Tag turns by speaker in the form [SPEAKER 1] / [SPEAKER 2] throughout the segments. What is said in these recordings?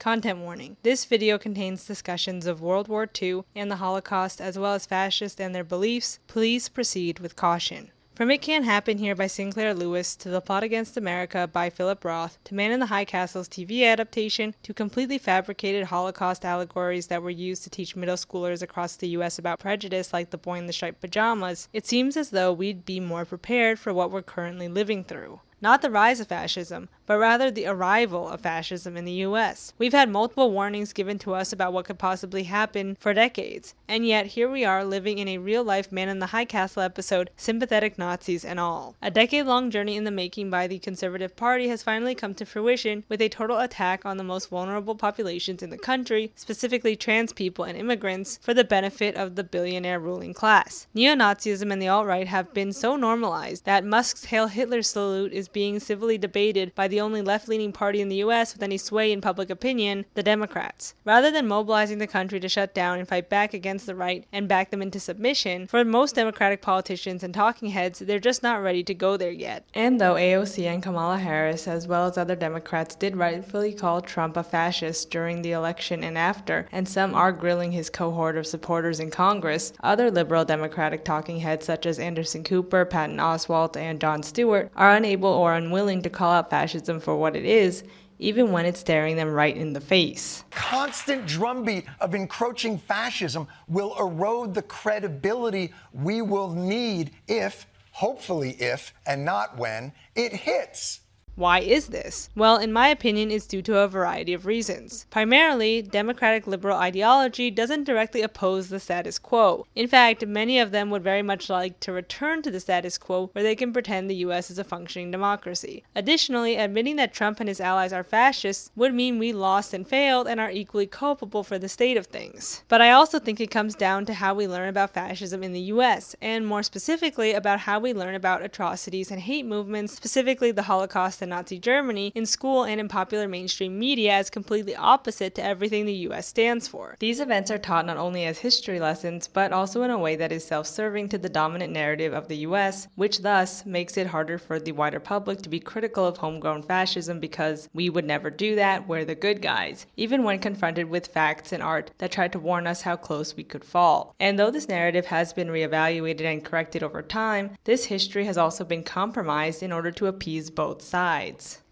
[SPEAKER 1] Content warning. This video contains discussions of World War II and the Holocaust as well as fascists and their beliefs. Please proceed with caution. From It Can't Happen Here by Sinclair Lewis, to The Plot Against America by Philip Roth, to Man in the High Castle's TV adaptation, to completely fabricated Holocaust allegories that were used to teach middle schoolers across the US about prejudice like the boy in the striped pajamas, it seems as though we'd be more prepared for what we're currently living through. Not the rise of fascism, but rather the arrival of fascism in the US. We've had multiple warnings given to us about what could possibly happen for decades, and yet here we are living in a real-life Man in the High Castle episode, sympathetic Nazis and all. A decade-long journey in the making by the Conservative Party has finally come to fruition with a total attack on the most vulnerable populations in the country, specifically trans people and immigrants, for the benefit of the billionaire ruling class. Neo-Nazism and the alt-right have been so normalized that Musk's Hail Hitler salute is being civilly debated by the only left-leaning party in the US with any sway in public opinion, the Democrats. Rather than mobilizing the country to shut down and fight back against the right and back them into submission, for most Democratic politicians and talking heads, they're just not ready to go there yet. And though AOC and Kamala Harris, as well as other Democrats, did rightfully call Trump a fascist during the election and after, and some are grilling his cohort of supporters in Congress, other liberal Democratic talking heads such as Anderson Cooper, Patton Oswalt, and Jon Stewart are unable or unwilling to call out fascism for what it is, even when it's staring them right in the face.
[SPEAKER 2] Constant drumbeat of encroaching fascism will erode the credibility we will need if, hopefully if, and not when, it hits.
[SPEAKER 1] Why is this? Well, in my opinion, it's due to a variety of reasons. Primarily, democratic liberal ideology doesn't directly oppose the status quo. In fact, many of them would very much like to return to the status quo where they can pretend the US is a functioning democracy. Additionally, admitting that Trump and his allies are fascists would mean we lost and failed and are equally culpable for the state of things. But I also think it comes down to how we learn about fascism in the US, and more specifically about how we learn about atrocities and hate movements, specifically the Holocaust and Nazi Germany, in school and in popular mainstream media as completely opposite to everything the US stands for. These events are taught not only as history lessons, but also in a way that is self-serving to the dominant narrative of the US, which thus makes it harder for the wider public to be critical of homegrown fascism because we would never do that, we're the good guys, even when confronted with facts and art that try to warn us how close we could fall. And though this narrative has been reevaluated and corrected over time, this history has also been compromised in order to appease both sides.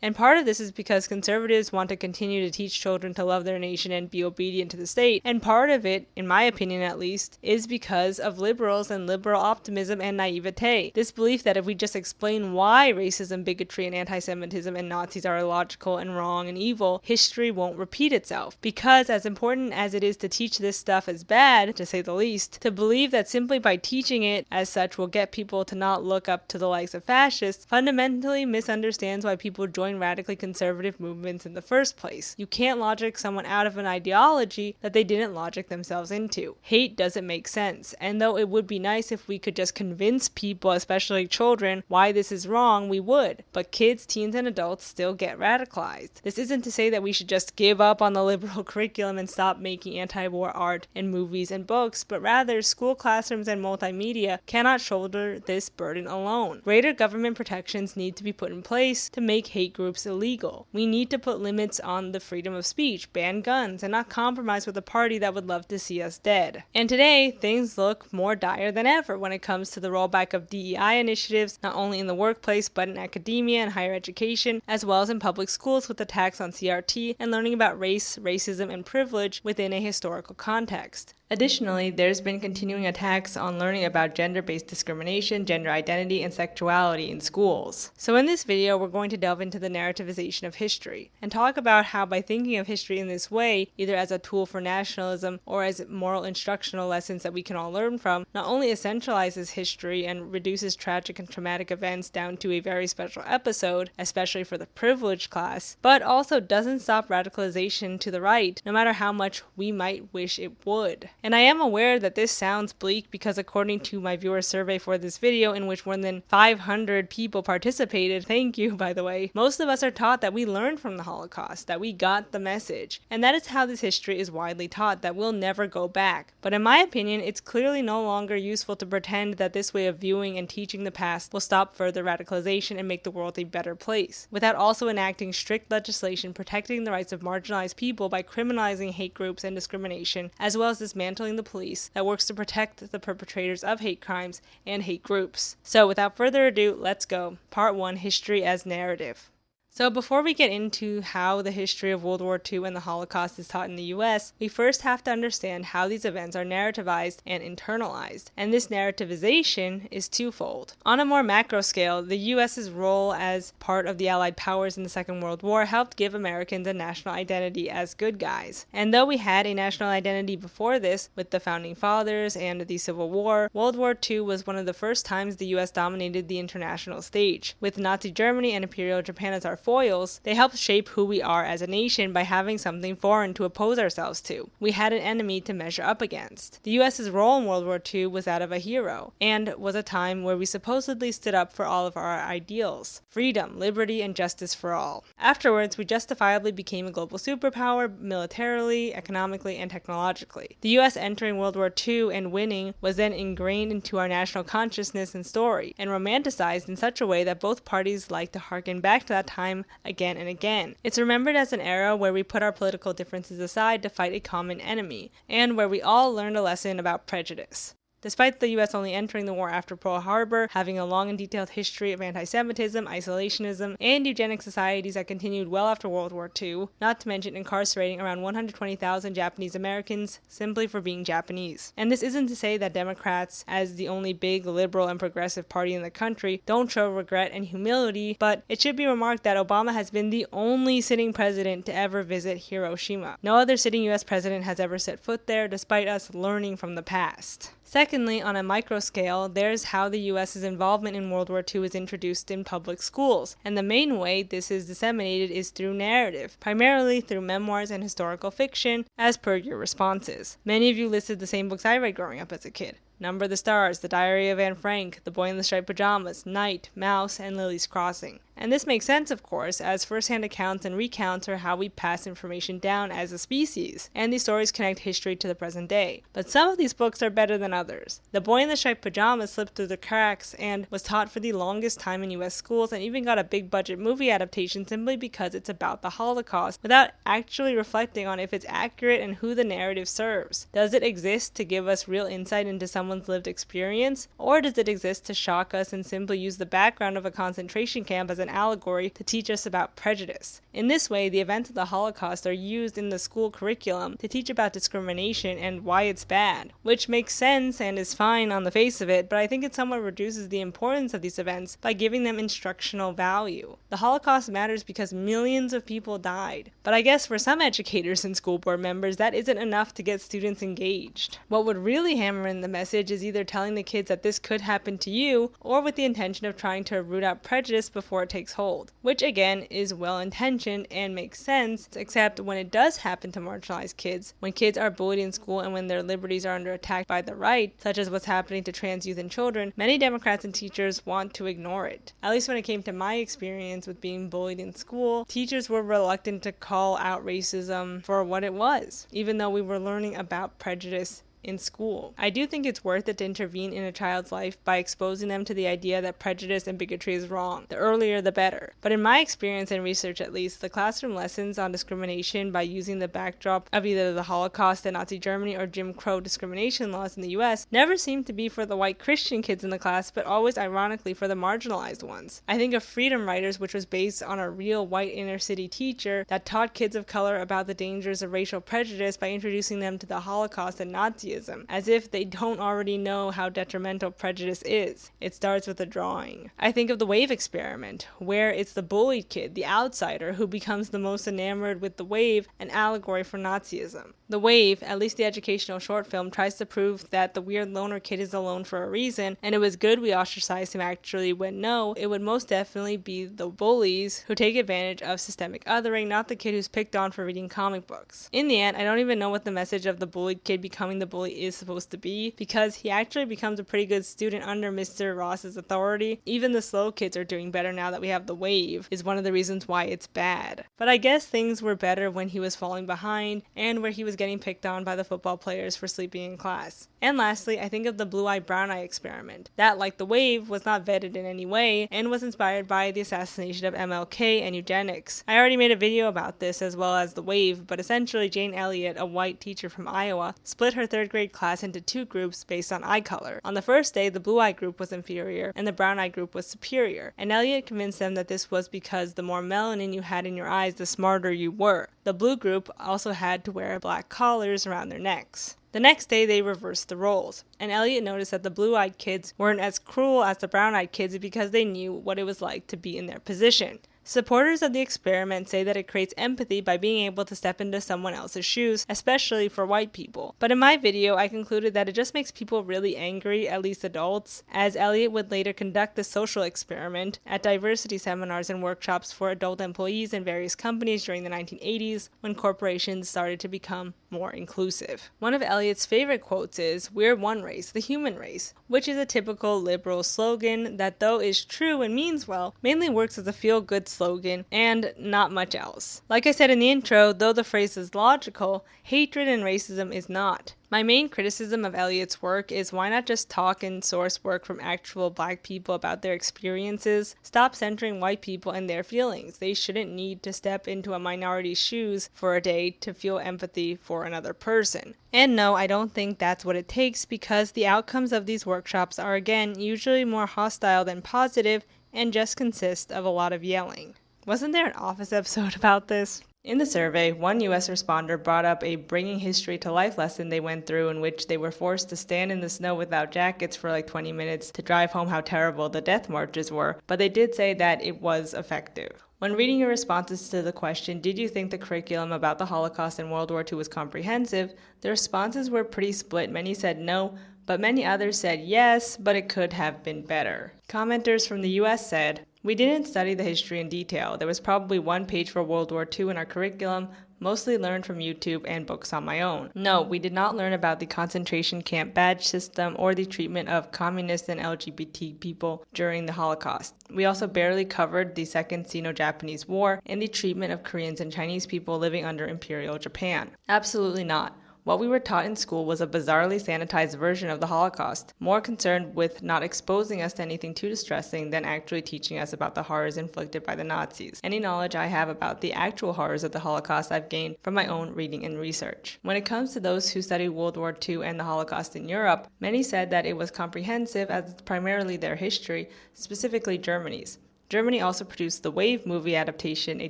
[SPEAKER 1] And part of this is because conservatives want to continue to teach children to love their nation and be obedient to the state, and part of it, in my opinion at least, is because of liberals and liberal optimism and naivete. This belief that if we just explain why racism, bigotry, and anti-Semitism and Nazis are illogical and wrong and evil, history won't repeat itself. Because as important as it is to teach this stuff as bad, to say the least, to believe that simply by teaching it as such will get people to not look up to the likes of fascists fundamentally misunderstands why people join radically conservative movements in the first place. You can't logic someone out of an ideology that they didn't logic themselves into. Hate doesn't make sense, and though it would be nice if we could just convince people, especially children, why this is wrong, we would. But kids, teens, and adults still get radicalized. This isn't to say that we should just give up on the liberal curriculum and stop making anti-war art and movies and books, but rather school classrooms and multimedia cannot shoulder this burden alone. Greater government protections need to be put in place to make hate groups illegal. We need to put limits on the freedom of speech, ban guns, and not compromise with a party that would love to see us dead. And today, things look more dire than ever when it comes to the rollback of DEI initiatives, not only in the workplace but in academia and higher education, as well as in public schools with attacks on CRT and learning about race, racism, and privilege within a historical context. Additionally, there's been continuing attacks on learning about gender-based discrimination, gender identity, and sexuality in schools. So in this video, we're going to delve into the narrativization of history, and talk about how by thinking of history in this way, either as a tool for nationalism or as moral instructional lessons that we can all learn from, not only essentializes history and reduces tragic and traumatic events down to a very special episode, especially for the privileged class, but also doesn't stop radicalization to the right, no matter how much we might wish it would. And I am aware that this sounds bleak because according to my viewer survey for this video, in which more than 500 people participated, thank you by the way, most of us are taught that we learned from the Holocaust, that we got the message. And that is how this history is widely taught, that we'll never go back. But in my opinion, it's clearly no longer useful to pretend that this way of viewing and teaching the past will stop further radicalization and make the world a better place, without also enacting strict legislation protecting the rights of marginalized people by criminalizing hate groups and discrimination, as well as dismantling the police that works to protect the perpetrators of hate crimes and hate groups. So without further ado, let's go. Part 1, History as Narrative. So before we get into how the history of World War II and the Holocaust is taught in the US, we first have to understand how these events are narrativized and internalized. And this narrativization is twofold. On a more macro scale, the US's role as part of the Allied powers in the Second World War helped give Americans a national identity as good guys. And though we had a national identity before this, with the Founding Fathers and the Civil War, World War II was one of the first times the US dominated the international stage. With Nazi Germany and Imperial Japan as our foils, they helped shape who we are as a nation by having something foreign to oppose ourselves to. We had an enemy to measure up against. The US's role in World War II was that of a hero, and was a time where we supposedly stood up for all of our ideals: freedom, liberty, and justice for all. Afterwards, we justifiably became a global superpower militarily, economically, and technologically. The US entering World War II and winning was then ingrained into our national consciousness and story, and romanticized in such a way that both parties like to harken back to that time again and again. It's remembered as an era where we put our political differences aside to fight a common enemy, and where we all learned a lesson about prejudice. Despite the US only entering the war after Pearl Harbor, having a long and detailed history of anti-Semitism, isolationism, and eugenic societies that continued well after World War II, not to mention incarcerating around 120,000 Japanese Americans simply for being Japanese. And this isn't to say that Democrats, as the only big liberal and progressive party in the country, don't show regret and humility, but it should be remarked that Obama has been the only sitting president to ever visit Hiroshima. No other sitting US president has ever set foot there, despite us learning from the past. Secondly, on a micro scale, there's how the US's involvement in World War II is introduced in public schools, and the main way this is disseminated is through narrative, primarily through memoirs and historical fiction, as per your responses. Many of you listed the same books I read growing up as a kid: Number the Stars, The Diary of Anne Frank, The Boy in the Striped Pajamas, Night, Mouse, and Lily's Crossing. And this makes sense, of course, as first-hand accounts and recounts are how we pass information down as a species, and these stories connect history to the present day. But some of these books are better than others. The Boy in the Striped Pajamas slipped through the cracks and was taught for the longest time in US schools, and even got a big-budget movie adaptation simply because it's about the Holocaust, without actually reflecting on if it's accurate and who the narrative serves. Does it exist to give us real insight into someone's lived experience, or does it exist to shock us and simply use the background of a concentration camp as an allegory to teach us about prejudice? In this way, the events of the Holocaust are used in the school curriculum to teach about discrimination and why it's bad, which makes sense and is fine on the face of it, but I think it somewhat reduces the importance of these events by giving them instructional value. The Holocaust matters because millions of people died, but I guess for some educators and school board members, that isn't enough to get students engaged. What would really hammer in the message is either telling the kids that this could happen to you, or with the intention of trying to root out prejudice before it takes hold, which again is well-intentioned and makes sense, except when it does happen to marginalized kids, when kids are bullied in school and when their liberties are under attack by the right, such as what's happening to trans youth and children, many Democrats and teachers want to ignore it. At least when it came to my experience with being bullied in school, teachers were reluctant to call out racism for what it was, even though we were learning about prejudice in school. I do think it's worth it to intervene in a child's life by exposing them to the idea that prejudice and bigotry is wrong. The earlier the better. But in my experience and research at least, the classroom lessons on discrimination by using the backdrop of either the Holocaust in Nazi Germany or Jim Crow discrimination laws in the US never seemed to be for the white Christian kids in the class, but always ironically for the marginalized ones. I think of Freedom Writers, which was based on a real white inner city teacher that taught kids of color about the dangers of racial prejudice by introducing them to the Holocaust and Nazism, as if they don't already know how detrimental prejudice is. It starts with a drawing. I think of the wave experiment, where it's the bullied kid, the outsider, who becomes the most enamored with the wave, an allegory for Nazism. The Wave, at least the educational short film, tries to prove that the weird loner kid is alone for a reason, and it was good we ostracized him actually, when no, it would most definitely be the bullies who take advantage of systemic othering, not the kid who's picked on for reading comic books. In the end, I don't even know what the message of the bullied kid becoming the bully fully is supposed to be, because he actually becomes a pretty good student under Mr. Ross's authority. Even the slow kids are doing better now that we have the wave, is one of the reasons why it's bad. But I guess things were better when he was falling behind, and where he was getting picked on by the football players for sleeping in class. And lastly, I think of the blue eye brown eye experiment. That, like the wave, was not vetted in any way, and was inspired by the assassination of MLK and eugenics. I already made a video about this as well as the wave, but essentially Jane Elliott, a white teacher from Iowa, split her 3rd grade class into 2 groups based on eye color. On the first day, the blue eye group was inferior and the brown eye group was superior, and Elliott convinced them that this was because the more melanin you had in your eyes, the smarter you were. The blue group also had to wear black collars around their necks. The next day, they reversed the roles, and Elliot noticed that the blue-eyed kids weren't as cruel as the brown-eyed kids because they knew what it was like to be in their position. Supporters of the experiment say that it creates empathy by being able to step into someone else's shoes, especially for white people. But in my video, I concluded that it just makes people really angry, at least adults, as Elliot would later conduct the social experiment at diversity seminars and workshops for adult employees in various companies during the 1980s, when corporations started to become more inclusive. One of Elliot's favorite quotes is, "We're one race, the human race," which is a typical liberal slogan that, though is true and means well, mainly works as a feel-good slogan and not much else. Like I said in the intro, though the phrase is logical, hatred and racism is not. My main criticism of Elliot's work is why not just talk and source work from actual black people about their experiences? Stop centering white people and their feelings. They shouldn't need to step into a minority's shoes for a day to feel empathy for another person. And no, I don't think that's what it takes, because the outcomes of these workshops are again usually more hostile than positive and just consist of a lot of yelling. Wasn't there an Office episode about this? In the survey, one U.S. responder brought up a bringing history to life lesson they went through, in which they were forced to stand in the snow without jackets for like 20 minutes to drive home how terrible the death marches were, but they did say that it was effective. When reading your responses to the question, did you think the curriculum about the Holocaust and World War II was comprehensive, the responses were pretty split. Many said no, but many others said yes, but it could have been better. Commenters from the US said, "We didn't study the history in detail. There was probably 1 page for World War II in our curriculum, mostly learned from YouTube and books on my own. No, we did not learn about the concentration camp badge system or the treatment of communist and LGBT people during the Holocaust. We also barely covered the Second Sino-Japanese War and the treatment of Koreans and Chinese people living under Imperial Japan. Absolutely not. What we were taught in school was a bizarrely sanitized version of the Holocaust, more concerned with not exposing us to anything too distressing than actually teaching us about the horrors inflicted by the Nazis. Any knowledge I have about the actual horrors of the Holocaust I've gained from my own reading and research. When it comes to those who study World War II and the Holocaust in Europe, many said that it was comprehensive as it's primarily their history, specifically Germany's. Germany also produced the Wave movie adaptation, a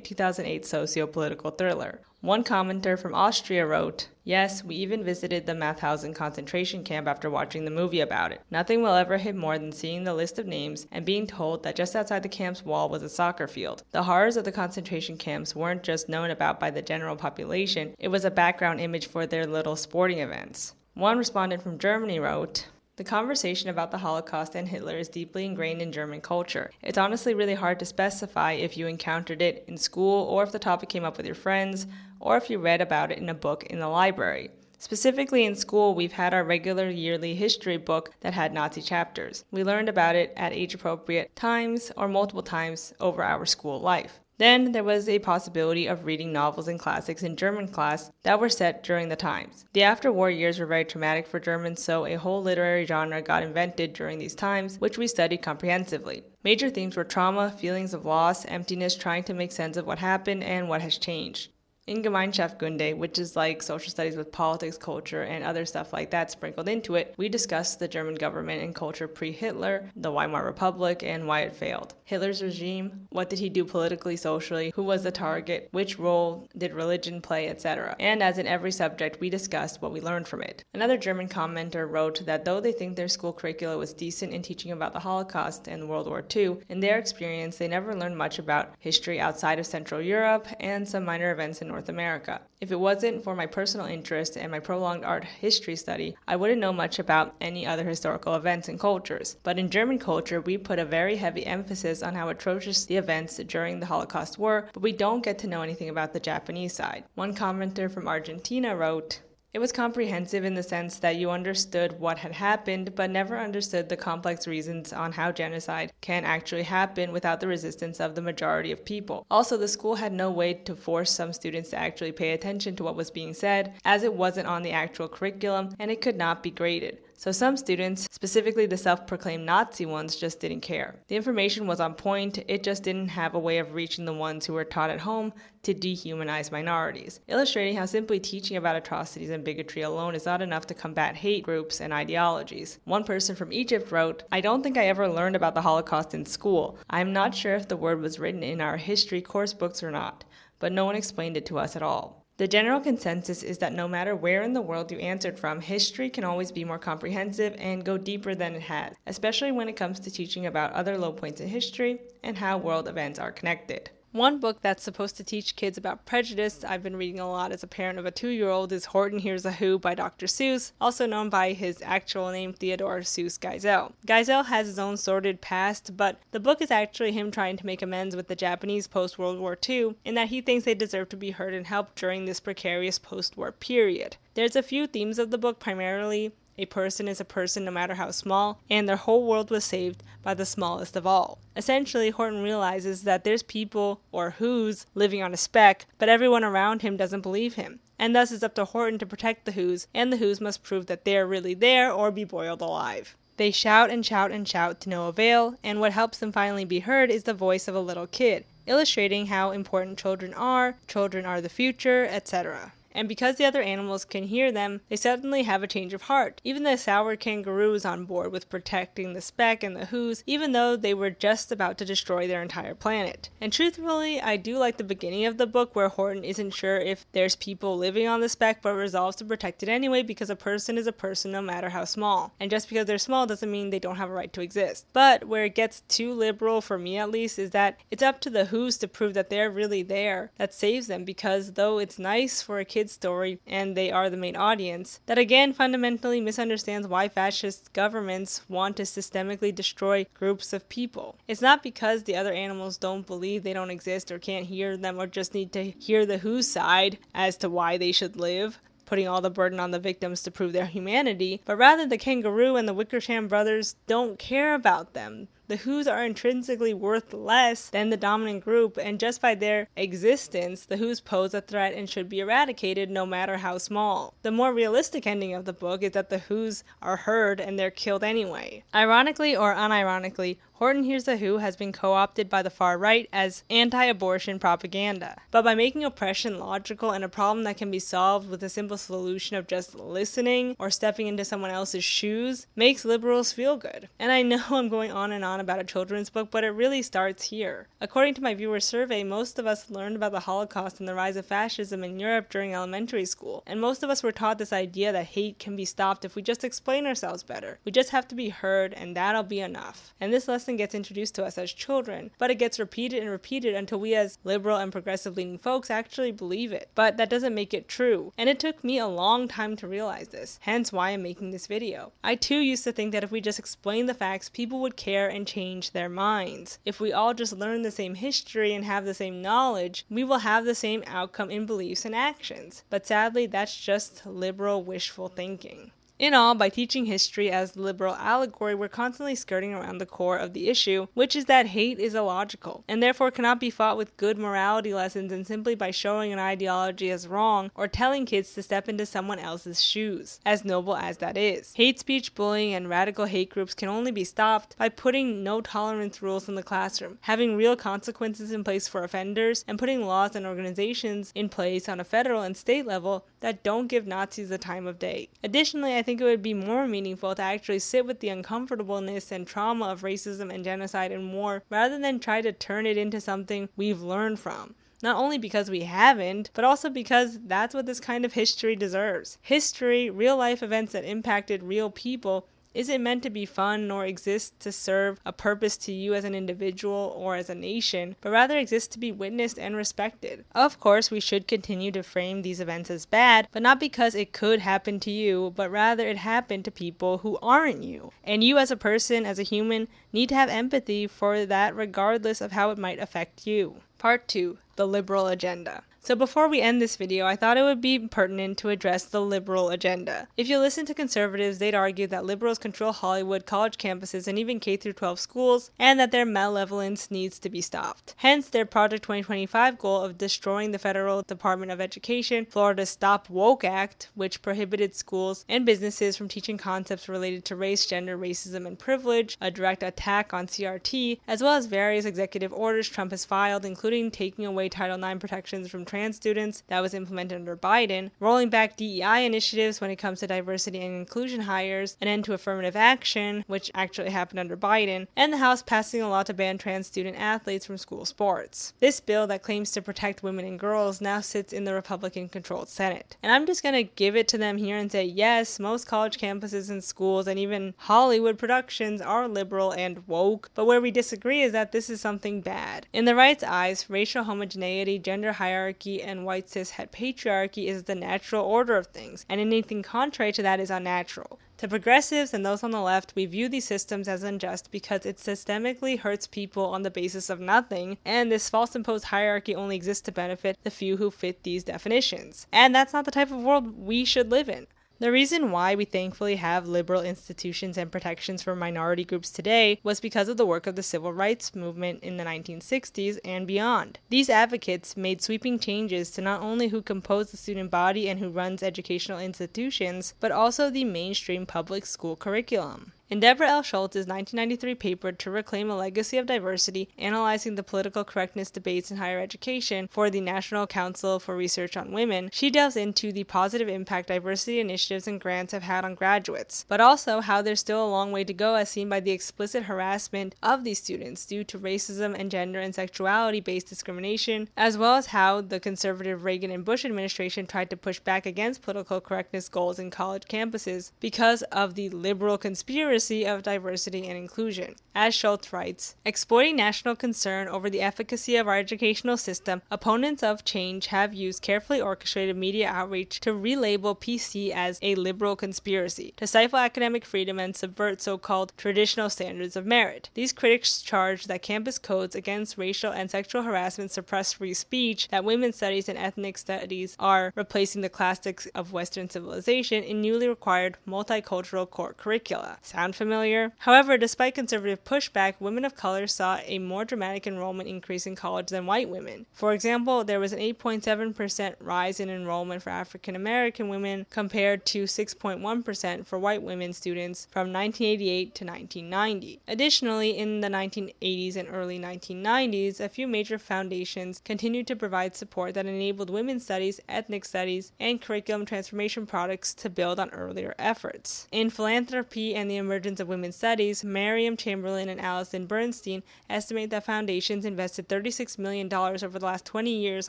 [SPEAKER 1] 2008 socio-political thriller. One commenter from Austria wrote, "Yes, we even visited the Mauthausen concentration camp after watching the movie about it. Nothing will ever hit more than seeing the list of names and being told that just outside the camp's wall was a soccer field. The horrors of the concentration camps weren't just known about by the general population, it was a background image for their little sporting events." One respondent from Germany wrote, "The conversation about the Holocaust and Hitler is deeply ingrained in German culture. It's honestly really hard to specify if you encountered it in school, or if the topic came up with your friends, or if you read about it in a book in the library. Specifically in school, we've had our regular yearly history book that had Nazi chapters. We learned about it at age-appropriate times or multiple times over our school life. Then there was a possibility of reading novels and classics in German class that were set during the times. The after-war years were very traumatic for Germans, so a whole literary genre got invented during these times, which we studied comprehensively. Major themes were trauma, feelings of loss, emptiness, trying to make sense of what happened and what has changed. In Gemeinschaftskunde, which is like social studies with politics, culture, and other stuff like that sprinkled into it, we discussed the German government and culture pre-Hitler, the Weimar Republic, and why it failed. Hitler's regime, what did he do politically, socially, who was the target, which role did religion play, etc. And as in every subject, we discussed what we learned from it. Another German commenter wrote that though they think their school curricula was decent in teaching about the Holocaust and World War II, in their experience, they never learned much about history outside of Central Europe and some minor events in North America. If it wasn't for my personal interest and my prolonged art history study, I wouldn't know much about any other historical events and cultures. But in German culture, we put a very heavy emphasis on how atrocious the events during the Holocaust were, but we don't get to know anything about the Japanese side." One commenter from Argentina wrote, It was comprehensive in the sense that you understood what had happened, but never understood the complex reasons on how genocide can actually happen without the resistance of the majority of people. Also, the school had no way to force some students to actually pay attention to what was being said, as it wasn't on the actual curriculum and it could not be graded. So some students, specifically the self-proclaimed Nazi ones, just didn't care. The information was on point, it just didn't have a way of reaching the ones who were taught at home to dehumanize minorities, illustrating how simply teaching about atrocities and bigotry alone is not enough to combat hate groups and ideologies. One person from Egypt wrote, "I don't think I ever learned about the Holocaust in school. I'm not sure if the word was written in our history course books or not, but no one explained it to us at all." The general consensus is that no matter where in the world you answered from, history can always be more comprehensive and go deeper than it has, especially when it comes to teaching about other low points in history and how world events are connected. One book that's supposed to teach kids about prejudice I've been reading a lot as a parent of a 2-year-old is Horton Hears a Who by Dr. Sjws, also known by his actual name Theodore Seuss Geisel. Geisel has his own sordid past, but the book is actually him trying to make amends with the Japanese post-World War II in that he thinks they deserve to be heard and helped during this precarious post-war period. There's a few themes of the book, primarily a person is a person no matter how small, and their whole world was saved by the smallest of all. Essentially, Horton realizes that there's people, or who's, living on a speck, but everyone around him doesn't believe him. And thus it's up to Horton to protect the who's, and the who's must prove that they're really there or be boiled alive. They shout and shout and shout to no avail, and what helps them finally be heard is the voice of a little kid, illustrating how important children are the future, etc. And because the other animals can hear them, they suddenly have a change of heart. Even the sour kangaroo is on board with protecting the speck and the who's, even though they were just about to destroy their entire planet. And truthfully, I do like the beginning of the book where Horton isn't sure if there's people living on the speck, but resolves to protect it anyway because a person is a person no matter how small. And just because they're small doesn't mean they don't have a right to exist. But where it gets too liberal, for me at least, is that it's up to the who's to prove that they're really there that saves them, because though it's nice for a kid story and they are the main audience, that again fundamentally misunderstands why fascist governments want to systemically destroy groups of people. It's not because the other animals don't believe they don't exist or can't hear them or just need to hear the who's side as to why they should live, putting all the burden on the victims to prove their humanity, but rather the kangaroo and the Wickersham brothers don't care about them. The who's are intrinsically worth less than the dominant group, and just by their existence, the who's pose a threat and should be eradicated no matter how small. The more realistic ending of the book is that the who's are heard and they're killed anyway. Ironically or unironically, Horton Hears a Who has been co-opted by the far right as anti-abortion propaganda. But by making oppression logical and a problem that can be solved with a simple solution of just listening or stepping into someone else's shoes, makes liberals feel good. And I know I'm going on and on about a children's book, but it really starts here. According to my viewer survey, most of us learned about the Holocaust and the rise of fascism in Europe during elementary school, and most of us were taught this idea that hate can be stopped if we just explain ourselves better. We just have to be heard, and that'll be enough. And this lesson gets introduced to us as children, but it gets repeated and repeated until we as liberal and progressive leaning folks actually believe it. But that doesn't make it true, and it took me a long time to realize this, hence why I'm making this video. I too used to think that if we just explained the facts, people would care and change their minds. If we all just learn the same history and have the same knowledge, we will have the same outcome in beliefs and actions. But sadly, that's just liberal wishful thinking. In all, by teaching history as liberal allegory, we're constantly skirting around the core of the issue, which is that hate is illogical, and therefore cannot be fought with good morality lessons and simply by showing an ideology as wrong or telling kids to step into someone else's shoes, as noble as that is. Hate speech, bullying, and radical hate groups can only be stopped by putting no tolerance rules in the classroom, having real consequences in place for offenders, and putting laws and organizations in place on a federal and state level that don't give Nazis the time of day. Additionally, I think it would be more meaningful to actually sit with the uncomfortableness and trauma of racism and genocide and war rather than try to turn it into something we've learned from. Not only because we haven't, but also because that's what this kind of history deserves. History, real life events that impacted real people, isn't meant to be fun nor exist to serve a purpose to you as an individual or as a nation, but rather exists to be witnessed and respected. Of course, we should continue to frame these events as bad, but not because it could happen to you, but rather it happened to people who aren't you. And you as a person, as a human, need to have empathy for that regardless of how it might affect you. Part 2. The Liberal Agenda. So before we end this video, I thought it would be pertinent to address the liberal agenda. If you listen to conservatives, they'd argue that liberals control Hollywood, college campuses, and even K-12 schools, and that their malevolence needs to be stopped. Hence their Project 2025 goal of destroying the Federal Department of Education, Florida's Stop Woke Act, which prohibited schools and businesses from teaching concepts related to race, gender, racism, and privilege, a direct attack on CRT, as well as various executive orders Trump has filed, including taking away Title IX protections from trans students that was implemented under Biden, rolling back DEI initiatives when it comes to diversity and inclusion hires, an end to affirmative action, which actually happened under Biden, and the House passing a law to ban trans student athletes from school sports. This bill that claims to protect women and girls now sits in the Republican-controlled Senate. And I'm just gonna give it to them here and say, yes, most college campuses and schools and even Hollywood productions are liberal and woke, but where we disagree is that this is something bad. In the right's eyes, racial homogeneity, gender hierarchy, and white cis-het patriarchy is the natural order of things, and anything contrary to that is unnatural. To progressives and those on the left, we view these systems as unjust because it systemically hurts people on the basis of nothing, and this false-imposed hierarchy only exists to benefit the few who fit these definitions. And that's not the type of world we should live in. The reason why we thankfully have liberal institutions and protections for minority groups today was because of the work of the civil rights movement in the 1960s and beyond. These advocates made sweeping changes to not only who compose the student body and who runs educational institutions, but also the mainstream public school curriculum. In Deborah L. Schultz's 1993 paper To Reclaim a Legacy of Diversity, analyzing the political correctness debates in higher education for the National Council for Research on Women, she delves into the positive impact diversity initiatives and grants have had on graduates, but also how there's still a long way to go as seen by the explicit harassment of these students due to racism and gender and sexuality-based discrimination, as well as how the conservative Reagan and Bush administration tried to push back against political correctness goals in college campuses because of the liberal conspiracy of diversity and inclusion. As Schultz writes, exploiting national concern over the efficacy of our educational system, opponents of change have used carefully orchestrated media outreach to relabel PC as a liberal conspiracy, to stifle academic freedom and subvert so-called traditional standards of merit. These critics charge that campus codes against racial and sexual harassment suppress free speech, that women's studies and ethnic studies are replacing the classics of Western civilization in newly required multicultural core curricula. Sound familiar? However, despite conservative pushback, women of color saw a more dramatic enrollment increase in college than white women. For example, there was an 8.7% rise in enrollment for African American women compared to 6.1% for white women students from 1988 to 1990. Additionally, in the 1980s and early 1990s, a few major foundations continued to provide support that enabled women's studies, ethnic studies, and curriculum transformation products to build on earlier efforts. In philanthropy and the emergence of women's studies, Miriam Chamberlain and Alison Bernstein estimate that foundations invested $36 million over the last 20 years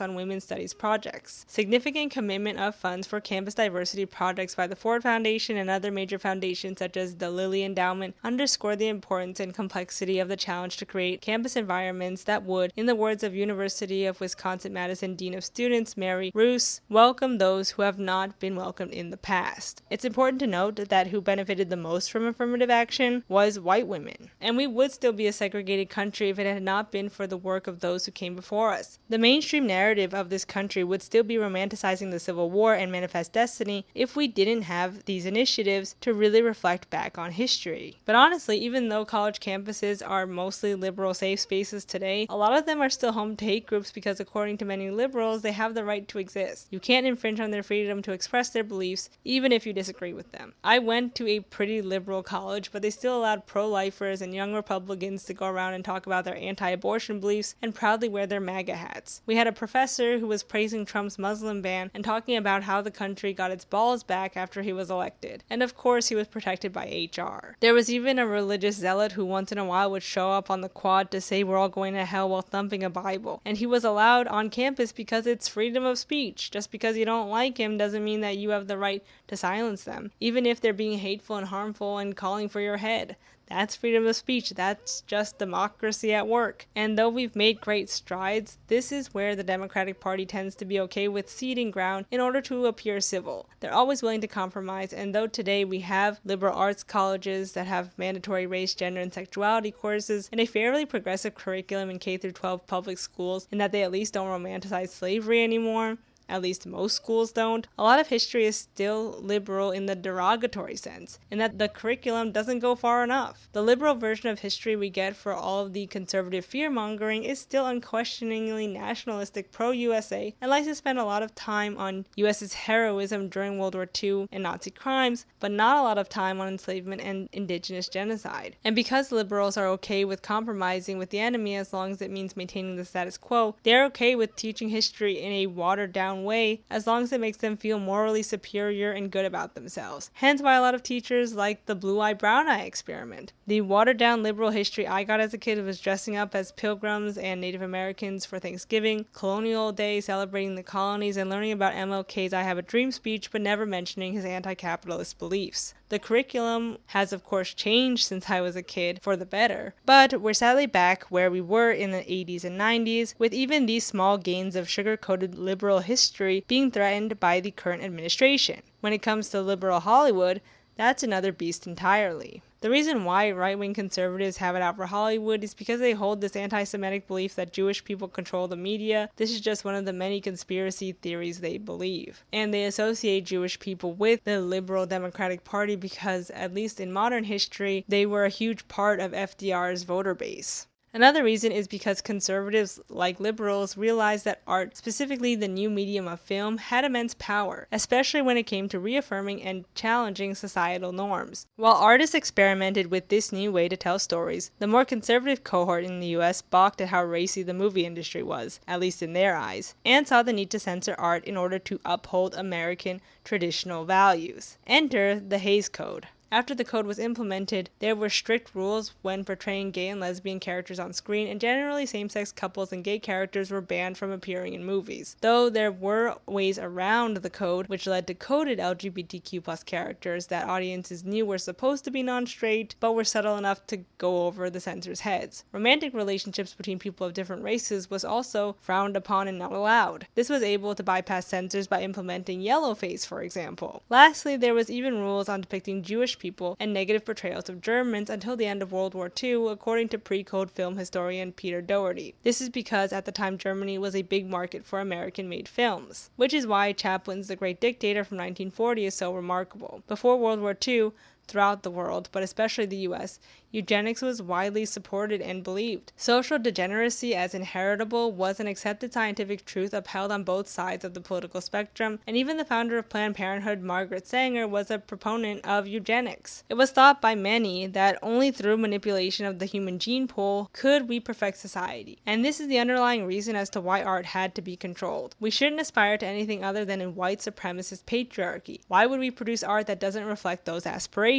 [SPEAKER 1] on women's studies projects. Significant commitment of funds for campus diversity projects by the Ford Foundation and other major foundations such as the Lilly Endowment underscore the importance and complexity of the challenge to create campus environments that would, in the words of University of Wisconsin-Madison Dean of Students Mary Roos, welcome those who have not been welcomed in the past. It's important to note that who benefited the most from affirmative action was white women, and we would still be a segregated country if it had not been for the work of those who came before us. The mainstream narrative of this country would still be romanticizing the Civil War and Manifest Destiny if we didn't have these initiatives to really reflect back on history. But honestly, even though college campuses are mostly liberal safe spaces today, a lot of them are still home to hate groups because according to many liberals, they have the right to exist. You can't infringe on their freedom to express their beliefs, even if you disagree with them. I went to a pretty liberal college, but they still allowed pro-lifers and young Republicans to go around and talk about their anti-abortion beliefs and proudly wear their MAGA hats. We had a professor who was praising Trump's Muslim ban and talking about how the country got its balls back after he was elected. And of course, he was protected by HR. There was even a religious zealot who once in a while would show up on the quad to say we're all going to hell while thumping a Bible. And he was allowed on campus because it's freedom of speech. Just because you don't like him doesn't mean that you have the right to silence them, even if they're being hateful and harmful and calling calling for your head. That's freedom of speech. That's just democracy at work. And though we've made great strides, this is where the Democratic Party tends to be okay with ceding ground in order to appear civil. They're always willing to compromise, and though today we have liberal arts colleges that have mandatory race, gender, and sexuality courses, and a fairly progressive curriculum in K-12 public schools, in that they at least don't romanticize slavery anymore, at least most schools don't, a lot of history is still liberal in the derogatory sense, in that the curriculum doesn't go far enough. The liberal version of history we get for all of the conservative fear-mongering is still unquestioningly nationalistic pro-USA, and likes to spend a lot of time on US's heroism during World War II and Nazi crimes, but not a lot of time on enslavement and indigenous genocide. And because liberals are okay with compromising with the enemy as long as it means maintaining the status quo, they're okay with teaching history in a watered-down way as long as it makes them feel morally superior and good about themselves. Hence why a lot of teachers like the blue eye brown eye experiment. The watered down liberal history I got as a kid was dressing up as pilgrims and Native Americans for Thanksgiving, Colonial Day celebrating the colonies, and learning about MLK's I Have a Dream speech but never mentioning his anti-capitalist beliefs. The curriculum has of course changed since I was a kid for the better, but we're sadly back where we were in the 80s and 90s, with even these small gains of sugar-coated liberal history being threatened by the current administration. When it comes to liberal Hollywood, that's another beast entirely. The reason why right-wing conservatives have it out for Hollywood is because they hold this anti-Semitic belief that Jewish people control the media. This is just one of the many conspiracy theories they believe. And they associate Jewish people with the liberal Democratic Party because, at least in modern history, they were a huge part of FDR's voter base. Another reason is because conservatives, like liberals, realized that art, specifically the new medium of film, had immense power, especially when it came to reaffirming and challenging societal norms. While artists experimented with this new way to tell stories, the more conservative cohort in the US balked at how racy the movie industry was, at least in their eyes, and saw the need to censor art in order to uphold American traditional values. Enter the Hays Code. After the code was implemented, there were strict rules when portraying gay and lesbian characters on screen, and generally same-sex couples and gay characters were banned from appearing in movies. Though there were ways around the code, which led to coded LGBTQ+ characters that audiences knew were supposed to be non-straight, but were subtle enough to go over the censors' heads. Romantic relationships between people of different races was also frowned upon and not allowed. This was able to bypass censors by implementing yellowface, for example. Lastly, there was even rules on depicting Jewish people and negative portrayals of Germans until the end of World War II, according to pre-code film historian Peter Doherty. This is because at the time Germany was a big market for American-made films, which is why Chaplin's The Great Dictator from 1940 is so remarkable. Before World War II, throughout the world, but especially the US, eugenics was widely supported and believed. Social degeneracy as inheritable was an accepted scientific truth upheld on both sides of the political spectrum, and even the founder of Planned Parenthood, Margaret Sanger, was a proponent of eugenics. It was thought by many that only through manipulation of the human gene pool could we perfect society, and this is the underlying reason as to why art had to be controlled. We shouldn't aspire to anything other than a white supremacist patriarchy. Why would we produce art that doesn't reflect those aspirations?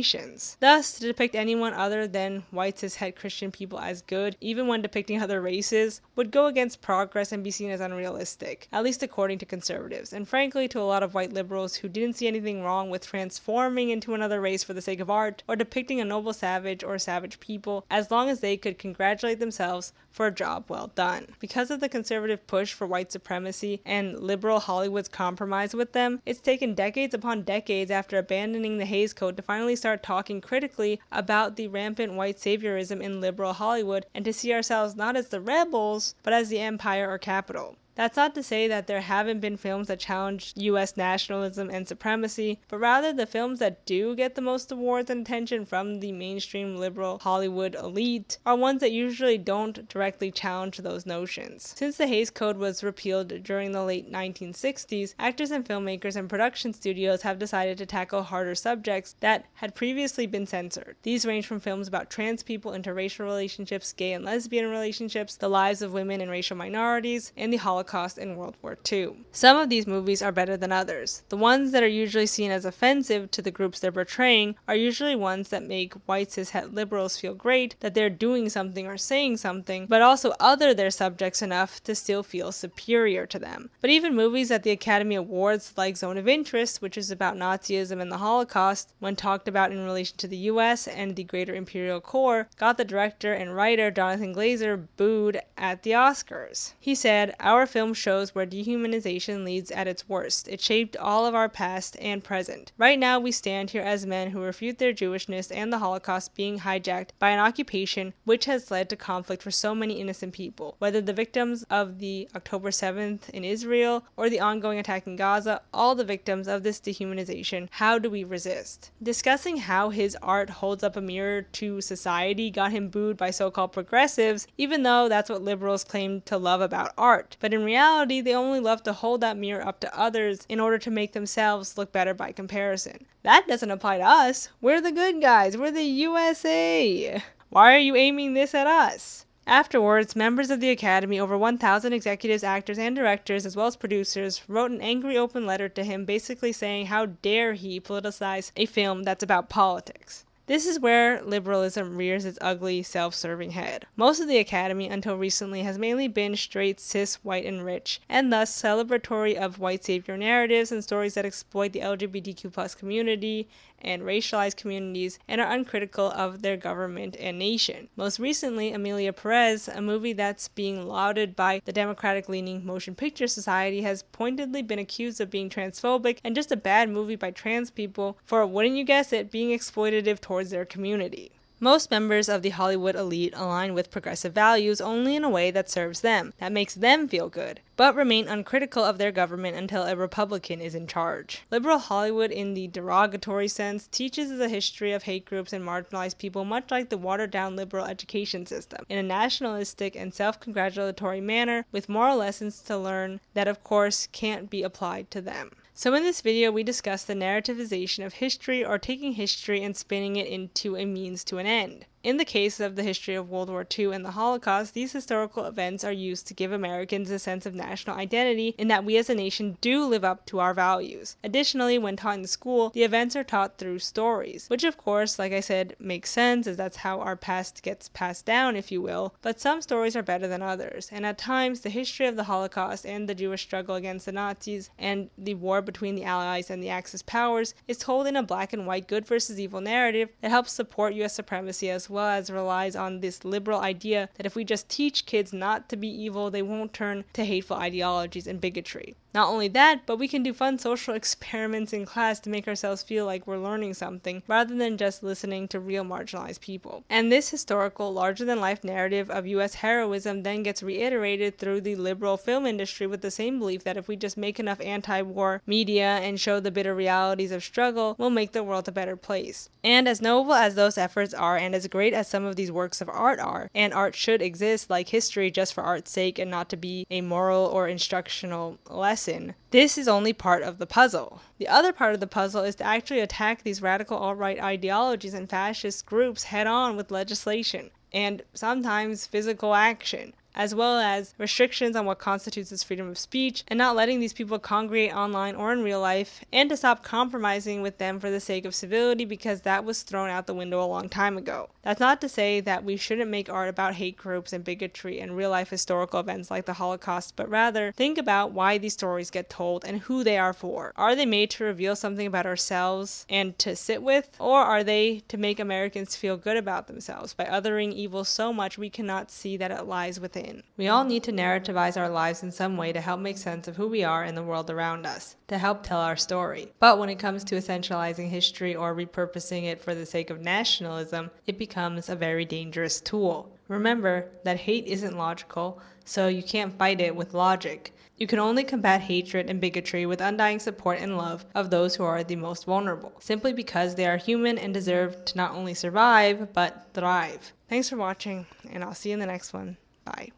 [SPEAKER 1] Thus, to depict anyone other than white cishet Christian people as good, even when depicting other races, would go against progress and be seen as unrealistic, at least according to conservatives, and frankly to a lot of white liberals who didn't see anything wrong with transforming into another race for the sake of art, or depicting a noble savage or savage people, as long as they could congratulate themselves for a job well done. Because of the conservative push for white supremacy and liberal Hollywood's compromise with them, it's taken decades upon decades after abandoning the Hays Code to finally start talking critically about the rampant white saviorism in liberal Hollywood and to see ourselves not as the rebels, but as the empire or capital. That's not to say that there haven't been films that challenge US nationalism and supremacy, but rather the films that do get the most awards and attention from the mainstream liberal Hollywood elite are ones that usually don't directly challenge those notions. Since the Hays Code was repealed during the late 1960s, actors and filmmakers and production studios have decided to tackle harder subjects that had previously been censored. These range from films about trans people, interracial relationships, gay and lesbian relationships, the lives of women and racial minorities, and the Holocaust Holocaust and World War II. Some of these movies are better than others. The ones that are usually seen as offensive to the groups they're portraying are usually ones that make white cishet liberals feel great that they're doing something or saying something, but also other their subjects enough to still feel superior to them. But even movies at the Academy Awards like Zone of Interest, which is about Nazism and the Holocaust, when talked about in relation to the US and the Greater Imperial Corps, got the director and writer Jonathan Glazer booed at the Oscars. He said, "Our film shows where dehumanization leads at its worst. It shaped all of our past and present. Right now we stand here as men who refute their Jewishness and the Holocaust being hijacked by an occupation which has led to conflict for so many innocent people. Whether the victims of the October 7th in Israel or the ongoing attack in Gaza, all the victims of this dehumanization, how do we resist?" Discussing how his art holds up a mirror to society got him booed by so-called progressives, even though that's what liberals claim to love about art. But in reality, they only love to hold that mirror up to others in order to make themselves look better by comparison. That doesn't apply to us. We're the good guys. We're the USA. Why are you aiming this at us? Afterwards, members of the Academy, over 1,000 executives, actors, and directors, as well as producers, wrote an angry open letter to him basically saying how dare he politicize a film that's about politics. This is where liberalism rears its ugly, self-serving head. Most of the Academy, until recently, has mainly been straight, cis, white, and rich, and thus celebratory of white savior narratives and stories that exploit the LGBTQ+ community and racialized communities and are uncritical of their government and nation. Most recently, Emilia Perez, a movie that's being lauded by the Democratic-leaning Motion Picture Society, has pointedly been accused of being transphobic and just a bad movie by trans people for, wouldn't you guess it, being exploitative towards their community. Most members of the Hollywood elite align with progressive values only in a way that serves them, that makes them feel good, but remain uncritical of their government until a Republican is in charge. Liberal Hollywood, in the derogatory sense, teaches the history of hate groups and marginalized people much like the watered-down liberal education system, in a nationalistic and self-congratulatory manner, with moral lessons to learn that, of course, can't be applied to them. So in this video, we discuss the narrativization of history, or taking history and spinning it into a means to an end. In the case of the history of World War II and the Holocaust, these historical events are used to give Americans a sense of national identity in that we as a nation do live up to our values. Additionally, when taught in school, the events are taught through stories, which of course, like I said, makes sense as that's how our past gets passed down, if you will, but some stories are better than others, and at times the history of the Holocaust and the Jewish struggle against the Nazis and the war between the Allies and the Axis powers is told in a black and white good versus evil narrative that helps support US supremacy as well as relies on this liberal idea that if we just teach kids not to be evil, they won't turn to hateful ideologies and bigotry. Not only that, but we can do fun social experiments in class to make ourselves feel like we're learning something, rather than just listening to real marginalized people. And this historical, larger-than-life narrative of US heroism then gets reiterated through the liberal film industry with the same belief that if we just make enough anti-war media and show the bitter realities of struggle, we'll make the world a better place. And as noble as those efforts are, and as great as some of these works of art are, and art should exist like history just for art's sake and not to be a moral or instructional lesson, this is only part of the puzzle. The other part of the puzzle is to actually attack these radical alt-right ideologies and fascist groups head-on with legislation, and sometimes physical action, as well as restrictions on what constitutes as freedom of speech, and not letting these people congregate online or in real life, and to stop compromising with them for the sake of civility because that was thrown out the window a long time ago. That's not to say that we shouldn't make art about hate groups and bigotry and real-life historical events like the Holocaust, but rather think about why these stories get told and who they are for. Are they made to reveal something about ourselves and to sit with, or are they to make Americans feel good about themselves by othering evil so much we cannot see that it lies within? We all need to narrativize our lives in some way to help make sense of who we are in the world around us, to help tell our story. But when it comes to essentializing history or repurposing it for the sake of nationalism, it becomes a very dangerous tool. Remember that hate isn't logical, so you can't fight it with logic. You can only combat hatred and bigotry with undying support and love of those who are the most vulnerable, simply because they are human and deserve to not only survive, but thrive. Thanks for watching, and I'll see you in the next one. Bye.